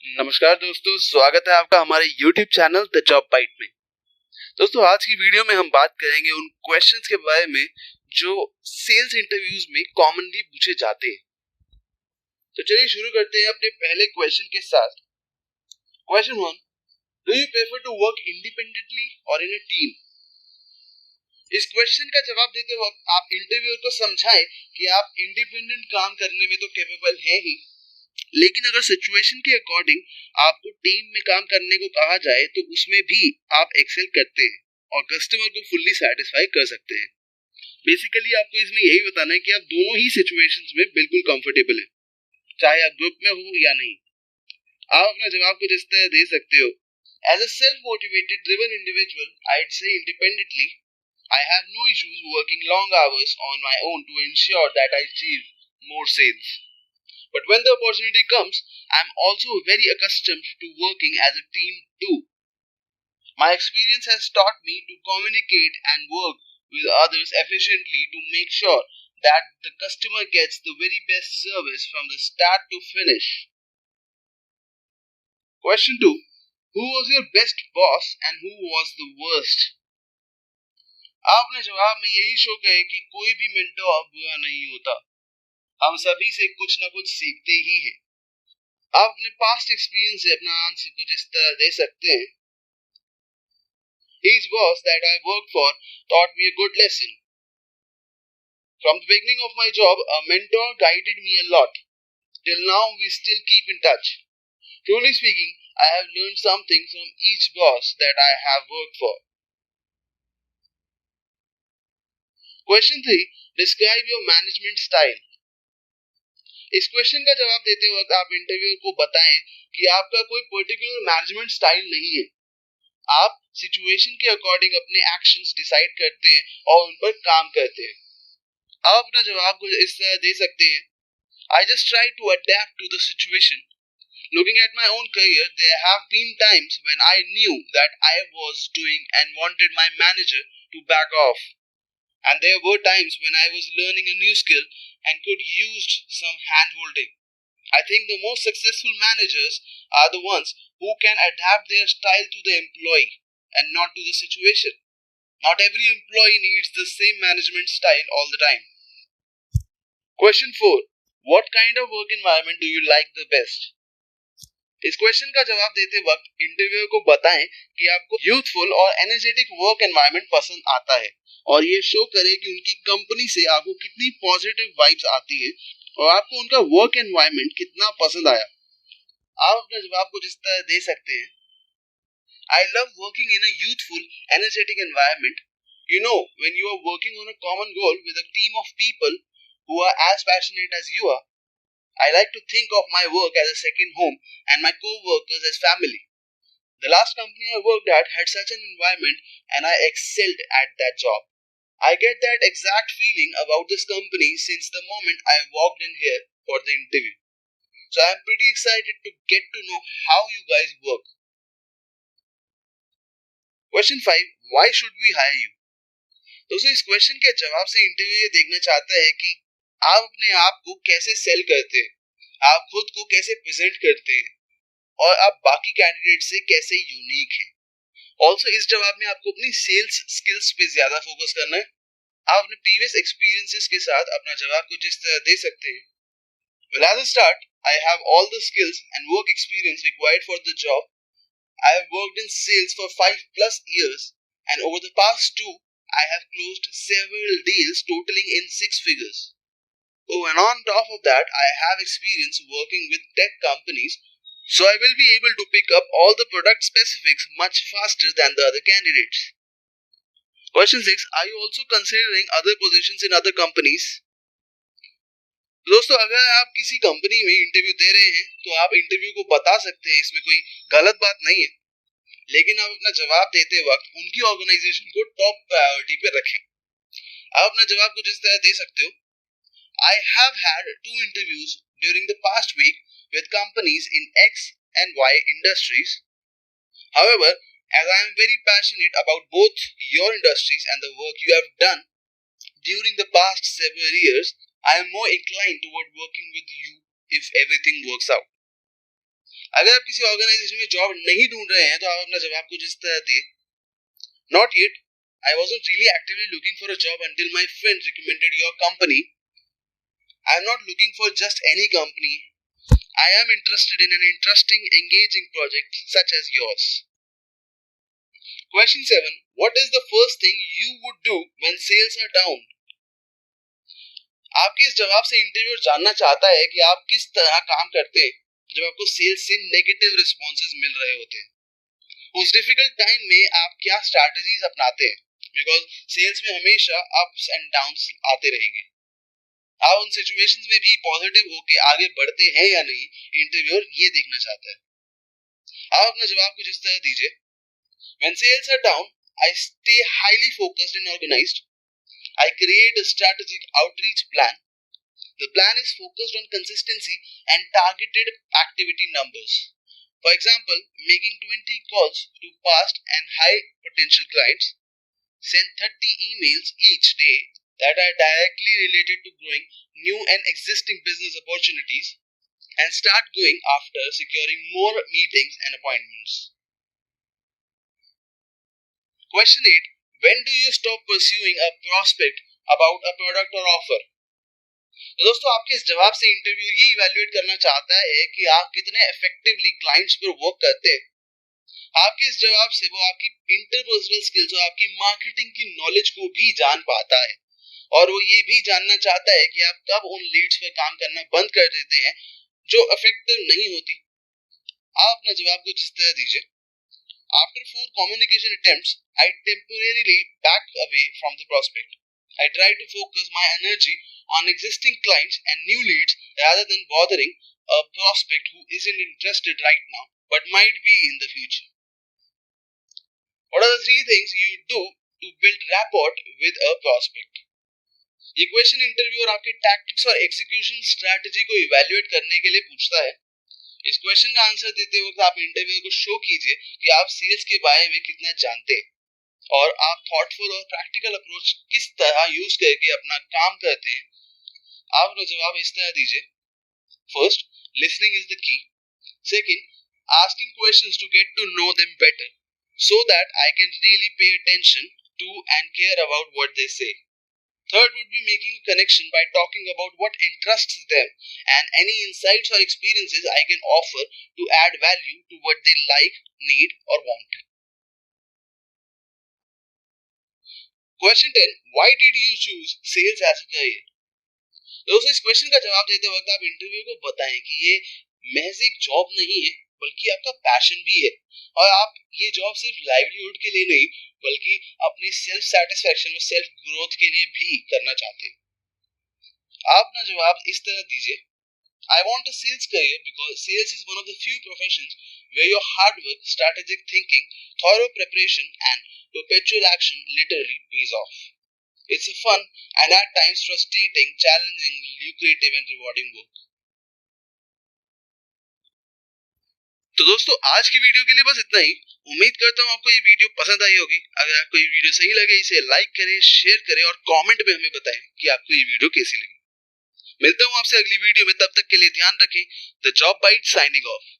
नमस्कार दोस्तों, स्वागत है आपका हमारे YouTube channel the Job Bite में। दोस्तों, आज की वीडियो में हम बात करेंगे उन क्वेश्चंस के बारे में जो सेल्स इंटरव्यूज में कॉमनली पूछे जाते हैं। तो चलिए शुरू करते हैं अपने पहले क्वेश्चन के साथ। Question 1, do you prefer to work independently और इन अ टीम? इस क्वेश्चन का जवाब देते वक्त आप इंटरव्यूअर को समझाएं कि आप इंडिपेंडेंट काम करने में तो कैपेबल हैं ही, लेकिन अगर सिचुएशन के अकॉर्डिंग आपको टीम में काम करने को कहा जाए तो उसमें भी आप एक्सेल करते हैं और कस्टमर को फुल्ली सेटिस्फाई कर सकते हैं। बेसिकली आपको इसमें यही बताना है कि आप दोनों ही सिचुएशंस में बिल्कुल कंफर्टेबल हैं, चाहे आप ग्रुप में हो या नहीं। आप अपना जवाब कुछ इस तरह दे सकते हो। As a self motivated driven individual, I'd say independently, I have no issues working long hours on my own to ensure that I achieve more sales. But when the opportunity comes, I'm also very accustomed to working as a team too. My experience has taught me to communicate and work with others efficiently to make sure that the customer gets the very best service from the start to finish. Question 2. Who was your best boss and who was the worst? आपने जवाब में यही show कहे कि कोई भी mentor बुरा नहीं होता, हम सभी से कुछ न कुछ सीखते ही हैं। आप अपने पास्ट एक्सपीरियंस से अपना आंसर कुछ इस तरह दे सकते हैं। His boss that I worked for taught me a good lesson. From the beginning of my job, a mentor guided me a lot. Till now, we still keep in touch. Truly speaking, I have learned something from each boss that I have worked for. Question 3. Describe your management style. इस question का जवाब देते वक्त आप interviewer को बताएं कि आपका कोई पर्टिकुलर मैनेजमेंट स्टाइल नहीं है। आप सिचुएशन के अकॉर्डिंग अपने एक्शंस डिसाइड करते हैं और उन पर काम करते हैं। आप अपना जवाब को इस तरह दे सकते हैं। I just try to adapt to the situation. Looking at my own career, there have been times when I knew that I was doing and wanted my manager to back off. And there were times when I was learning a new skill and could use some hand-holding. I think the most successful managers are the ones who can adapt their style to the employee and not to the situation. Not every employee needs the same management style all the time. Question 4. What kind of work environment do you like the best? इस question का जवाब देते वक्त interviewer को बताएं कि आपको youthful और एनर्जेटिक वर्क एनवायरनमेंट पसंद आता है और ये शो करे कि उनकी कंपनी से आपको कितनी पॉजिटिव वाइब्स आती है और आपको उनका वर्क एनवायरनमेंट कितना पसंद आया। आप अपने जवाब को जिस तरह दे सकते हैं। I love working in a youthful, energetic environment. You know, when you are working on a common goal with a team of people who are as passionate as you are, I like to think of my work as a second home and my co-workers as family. The last company I worked at had such an environment and I excelled at that job. I get that exact feeling about this company since the moment I walked in here for the interview. So I am pretty excited to get to know how you guys work. Question 5. Why should we hire you? दोस्तों, इस question के जवाब से interview ये देखना चाहता है कि आप अपने आप को कैसे सेल करते हैं, आप खुद को कैसे प्रेजेंट करते हैं और आप बाकी कैंडिडेट से कैसे यूनिक हैं। ऑल्सो इस जवाब में आपको अपनी सेल्स स्किल्स पे ज्यादा फोकस करना है। आप अपने प्रीवियस एक्सपीरियंसेस के साथ अपना जवाब कुछ इस तरह दे सकते हैं। Well, as a start, I have all the skills and work experience required for the job. I have worked in sales for 5+ years and over the past 2, I have closed several deals totaling in 6 figures. Oh, and on top of that, I have experience working with tech companies, so I will be able to pick up all the product specifics much faster than the other candidates. Question 6. Are you also considering other positions in other companies? दोस्तों, अगर आप किसी company में interview दे रहे हैं तो आप interview को बता सकते हैं, इसमें कोई गलत बात नहीं है, लेकिन आप अपना जवाब देते वक्त उनकी ऑर्गेनाइजेशन को टॉप प्रायोरिटी पे रखें। आप अपना जवाब कुछ इस तरह दे सकते हो। I have had 2 interviews during the past week with companies in X and Y industries. However, as I am very passionate about both your industries and the work you have done during the past several years, I am more inclined toward working with you if everything works out. अगर आप किसी organisation में job नहीं ढूंढ रहे हैं तो आप अपना जवाब कुछ इस तरह दिए, not yet, I wasn't really actively looking for a job until my friend recommended your company. I am not looking for just any company. I am interested in an interesting, engaging project such as yours. Question 7. What is the first thing you would do when sales are down? आपके इस जवाब से interviewer जानना चाहता है कि आप किस तरह काम करते हैं जब आपको सेल्स से नेगेटिव रिस्पॉन्सेज मिल रहे होते हैं। उस डिफिकल्ट टाइम में आप क्या स्ट्रैटेजीज अपनाते हैं, बिकॉज सेल्स में हमेशा अप्स एंड डाउन्स आते रहेंगे। आप उन सिचुएशंस में भी पॉजिटिव होके आगे बढ़ते हैं या नहीं, इंटरव्यूअर ये देखना चाहता है। आप अपना जवाब कुछ इस तरह दीजिए, When sales are down, I stay highly focused and organized. I create a strategic outreach plan. The plan is focused on consistency and targeted activity numbers. For example, making 20 calls to past and high potential clients, send 30 emails each day that are directly related to growing new and existing business opportunities, and start going after securing more meetings and appointments. Question 8. When do you stop pursuing a prospect about a product or offer? तो दोस्तों, आपके इस जवाब से interview ये evaluate करना चाहता है कि आप कितने इफेक्टिवली क्लाइंट्स पर वर्क करते हैं। आपके इस जवाब से वो आपकी इंटरपर्सनल स्किल्स और आपकी मार्केटिंग की नॉलेज को भी जान पाता है, और वो ये भी जानना चाहता है कि आप कब उन लीड्स पर काम करना बंद कर देते हैं जो इफेक्टिव नहीं होती। आप अपना जवाब को जिस तरह दीजिए, After 4 communication attempts, I temporarily backed away from the prospect. I tried to focus my energy on existing clients and new leads rather than bothering a prospect who isn't interested right now but might be in the future. What are the 3 things you do to build rapport with a prospect? ये question interviewer आपके tactics और execution strategy को evaluate करने के लिए पूछता है। इस क्वेश्चन का आंसर देते वक्त आप इंटरव्यूअर को शो कीजिए कि आप सेल्स के बारे में कितना जानते हैं और आप थॉटफुल और प्रैक्टिकल अप्रोच किस तरह यूज करके अपना काम करते हैं। आप अपना जवाब इस तरह दीजिए, first, listening is the key. Second, asking questions to get to know them better so that I can really pay attention to and care about what they say. Third would be making a connection by talking about what interests them and any insights or experiences I can offer to add value to what they like, need or want. Question 10. Why did you choose sales as a career? दोस्तों, इस question का जवाब देते वक्त आप interview को बताएं कि ये महज एक जॉब नहीं है बल्कि आपका पैशन भी है, और आप ये जॉब सिर्फ लाइवलीहुड के लिए नहीं बल्कि अपनी सेल्फ सेटिस्फैक्शन और सेल्फ ग्रोथ के लिए भी करना चाहते हैं। आप अपना जवाब इस तरह दीजिए, I want a sales career because sales is one of the few professions where your hard work, strategic thinking, thorough preparation and perpetual action literally pays off. It's a fun and at times frustrating, challenging, lucrative and rewarding work. तो दोस्तों, आज की video के लिए बस इतना ही। उम्मीद करता हूँ आपको ये वीडियो पसंद आई होगी। अगर आपको ये वीडियो सही लगे इसे लाइक करें, शेयर करें और कमेंट में हमें बताएं कि आपको ये वीडियो कैसी लगी। मिलता हूँ आपसे अगली वीडियो में, तब तक के लिए ध्यान रखें। The Job Bite signing of.